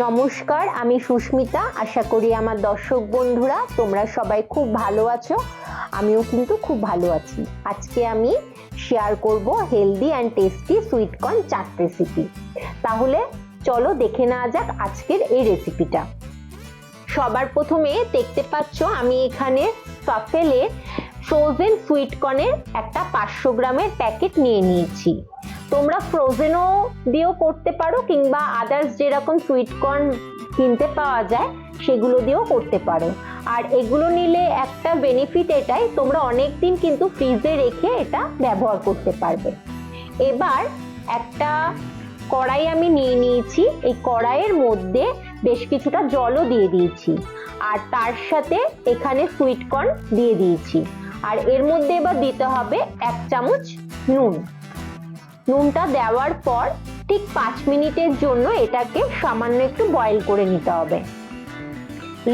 নমস্কার, আমি সুস্মিতা। আশা করি আমার দর্শক বন্ধুরা তোমরা সবাই খুব ভালো আছো। আমিও কিন্তু খুব ভালো আছি। আজকে আমি শেয়ার করব healthy and tasty sweet corn chaat recipe. তাহলে চলো দেখে নেওয়া যাক আজকের এই রেসিপিটা। সবার প্রথমে দেখতে পাচ্ছ আমি এখানে সাফেলে ফ্রোজেন সুইট কর্নের একটা 500 গ্রামের প্যাকেট নিয়ে নিয়েছি। তোমরা ফ্রোজেনও দিয়েও করতে পারো কিংবা আদার্স যেরকম সুইট কর্ন কিনতে পাওয়া যায় সেগুলো দিয়েও করতে পারো। আর এগুলো নিলে একটা বেনিফিট এটাই, তোমরা অনেক দিন কিন্তু ফ্রিজে রেখে এটা ব্যবহার করতে পারবে। এবার একটা কড়াই আমি নিয়ে নিয়েছি। এই কড়াইয়ের মধ্যে বেশ কিছুটা জলও দিয়ে দিয়েছি আর তার সাথে এখানে সুইট কর্ন দিয়ে দিয়েছি। আর এর মধ্যে এবার দিতে হবে 1 চামচ নুন। নুনটা দেওয়ার পর ঠিক 5 মিনিটের জন্য এটাকে সামান্য একটু বয়েল করে নিতে হবে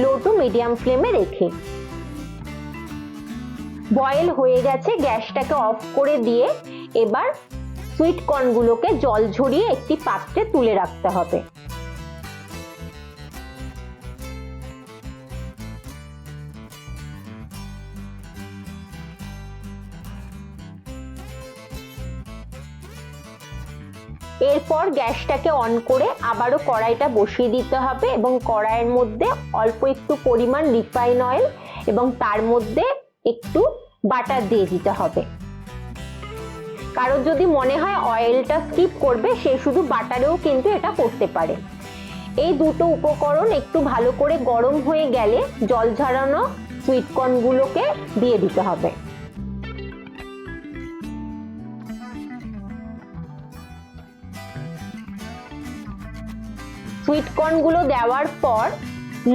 লো টু মিডিয়াম ফ্লেমে রেখে। বয়েল হয়ে গেছে, গ্যাসটাকে অফ করে দিয়ে এবার সুইট কর্নগুলোকে জল ঝরিয়ে একটি পাত্রে তুলে রাখতে হবে। এরপর গ্যাসটাকে অন করে আবারও কড়াইটা বসিয়ে দিতে হবে এবং কড়াইয়ের মধ্যে অল্প একটু পরিমাণ রিফাইন অয়েল এবং তার মধ্যে একটু বাটার দিয়ে দিতে হবে। কারোর যদি মনে হয় অয়েলটা স্কিপ করবে সে শুধু বাটারেও কিন্তু এটা করতে পারে। এই দুটো উপকরণ একটু ভালো করে গরম হয়ে গেলে জল ঝরানো সুইট কর্নগুলোকে দিয়ে দিতে হবে। সুইট কর্নগুলো দেওয়ার পর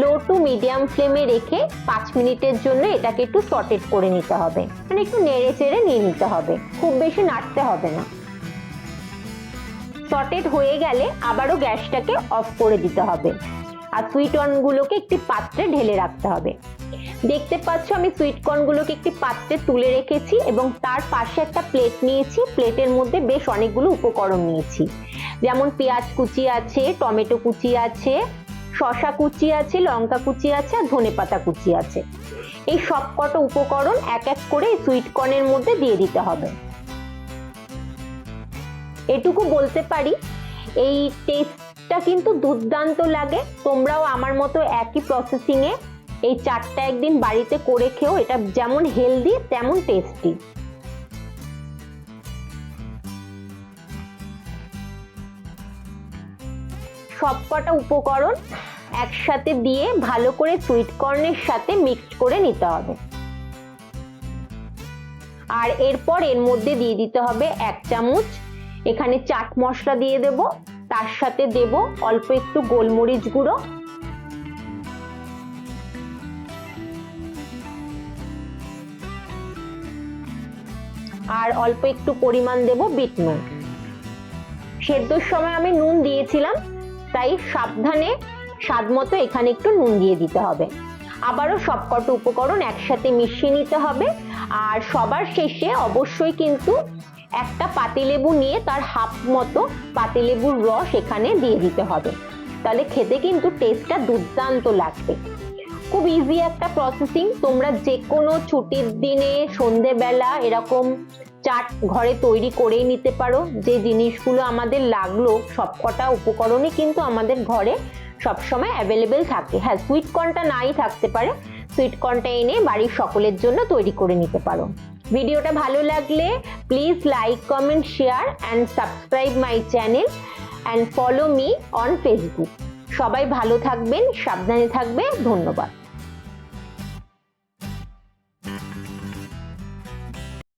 লো টু মিডিয়াম ফ্লেমে রেখে 5 মিনিটের জন্য এটাকে একটু সটেট করে নিতে হবে, মানে একটু নেড়ে চেড়ে নিয়ে নিতে হবে, খুব বেশি নাড়তে হবে না। সটেট হয়ে গেলে আবারও গ্যাসটাকে অফ করে দিতে হবে আর সুইট কর্নগুলোকে একটি পাত্রে ঢেলে রাখতে হবে। দেখতে পাচ্ছ আমি সুইট কর্নগুলোকে একটি পাত্রে তুলে রেখেছি এবং তার পাশে একটা প্লেট নিয়েছি। প্লেটের মধ্যে বেশ অনেকগুলো উপকরণ নিয়েছি, যেমন পেঁয়াজ কুচি আছে, টমেটো কুচি আছে, শসা কুচি আছে, লঙ্কা কুচি আছে আর ধনেপাতা কুচি আছে। এই সবকটা উপকরণ এক এক করে সুইট কর্নের মধ্যে দিয়ে দিতে হবে। এটুকু বলতে পারি এই টেস্টটা কিন্তু দুর্দান্ত লাগে। তোমরাও আমার মতো একই প্রসেসিং এ এই চাটটা একদিন বাড়িতে করে খেও, এটা যেমন হেলদি তেমন টেস্টি। সবকটা উপকরণ একসাথে দিয়ে ভালো করে সুইট কর্নের সাথে মিক্সড করে নিতে হবে। আর এরপর এর মধ্যে দিয়ে দিতে হবে 1 চামচ এখানে চাট মশলা দিয়ে দেব, তার সাথে দেব অল্প একটু গোলমরিচ গুঁড়ো, আর অল্প একটু পরিমাণ দেব বিট নুন। সেদ্ধর সময় আমি নুন দিয়েছিলাম, তাই সাবধানে স্বাদ মতো এখানে একটু নুন দিয়ে দিতে হবে। আবারও সবকটা উপকরণ একসাথে মিশিয়ে নিতে হবে। আর সবার শেষে অবশ্যই কিন্তু একটা পাতিলেবু নিয়ে তার হাফ মতো পাতিলেবুর রস এখানে দিয়ে দিতে হবে, তাহলে খেতে কিন্তু টেস্টটা দুর্দান্ত লাগবে। খুব ইজি একটা প্রসেসিং। তোমরা যে কোনো ছুটির দিনে সন্ধেবেলা এরকম চাট ঘরে তৈরি করেই নিতে পারো। যে জিনিসগুলো আমাদের লাগলো সবকটা উপকরণই কিন্তু আমাদের ঘরে সবসময় অ্যাভেলেবেল থাকে। হ্যাঁ, সুইট কর্নটা নাই থাকতে পারে, সুইট কর্নটা এনে বাড়ির সকলের জন্য তৈরি করে নিতে পারো। ভিডিওটা ভালো লাগলে please like, comment, share and subscribe my channel and follow me on Facebook. সবাই ভালো থাকবেন, সাবধানে থাকবে। ধন্যবাদ।